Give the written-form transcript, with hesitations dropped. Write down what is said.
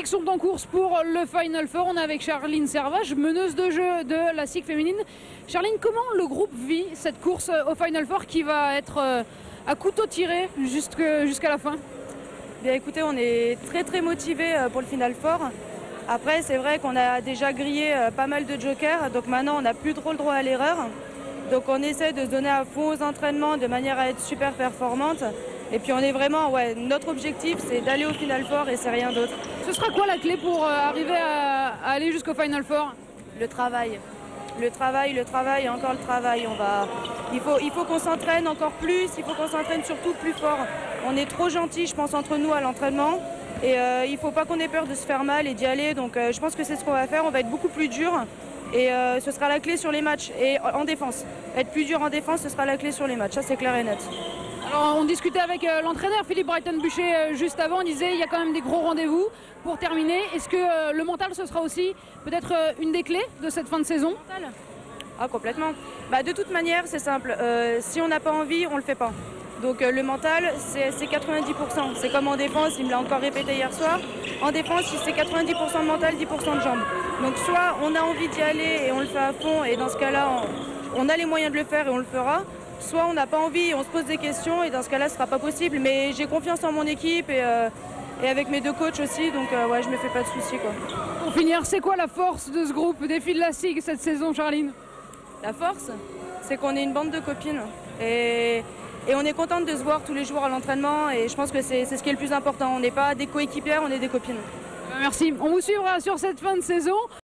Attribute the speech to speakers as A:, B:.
A: Sont en course pour le Final Four. On est avec Charline Servage, meneuse de jeu de la SIG féminine. Charline, comment le groupe vit cette course au Final Four qui va être à couteau tiré jusqu'à la fin?
B: Bien écoutez, on est très motivés pour le Final Four. Après, c'est vrai qu'on a déjà grillé pas mal de jokers, donc maintenant on n'a plus trop le droit à l'erreur. Donc on essaie de se donner à fond aux entraînements de manière à être super performante. Et puis on est vraiment, notre objectif c'est d'aller au Final Four et c'est rien d'autre.
A: Ce sera quoi la clé pour arriver à aller jusqu'au Final Four?
B: Le travail. Le travail et encore le travail. Il faut qu'on s'entraîne encore plus, il faut qu'on s'entraîne surtout plus fort. On est trop gentils, je pense, entre nous à l'entraînement. Et il ne faut pas qu'on ait peur de se faire mal et d'y aller. Donc je pense que c'est ce qu'on va faire. On va être beaucoup plus dur. Et ce sera la clé sur les matchs. Et en défense. Être plus dur en défense, ce sera la clé sur les matchs. Ça, c'est clair et net.
A: Alors, on discutait avec l'entraîneur Philippe Breitenbucher juste avant. On disait il y a quand même des gros rendez-vous. Pour terminer, est-ce que le mental, ce sera aussi peut-être une des clés de cette fin de saison?
B: Ah, complètement. De toute manière, c'est simple. Si on n'a pas envie, on ne le fait pas. Donc le mental, c'est 90%. C'est comme en défense, il me l'a encore répété hier soir. En défense, c'est 90% de mental, 10% de jambes. Donc soit on a envie d'y aller et on le fait à fond, et dans ce cas-là, on a les moyens de le faire et on le fera. Soit on n'a pas envie et on se pose des questions, et dans ce cas-là, ce ne sera pas possible. Mais j'ai confiance en mon équipe et avec mes deux coachs aussi, donc je ne me fais pas de soucis, quoi.
A: Pour finir, c'est quoi la force de ce groupe Défi de la SIG cette saison, Charline?
B: La force, c'est qu'on est une bande de copines. Et on est contente de se voir tous les jours à l'entraînement, et je pense que c'est ce qui est le plus important. On n'est pas des coéquipières, on est des copines.
A: Merci. On vous suivra sur cette fin de saison.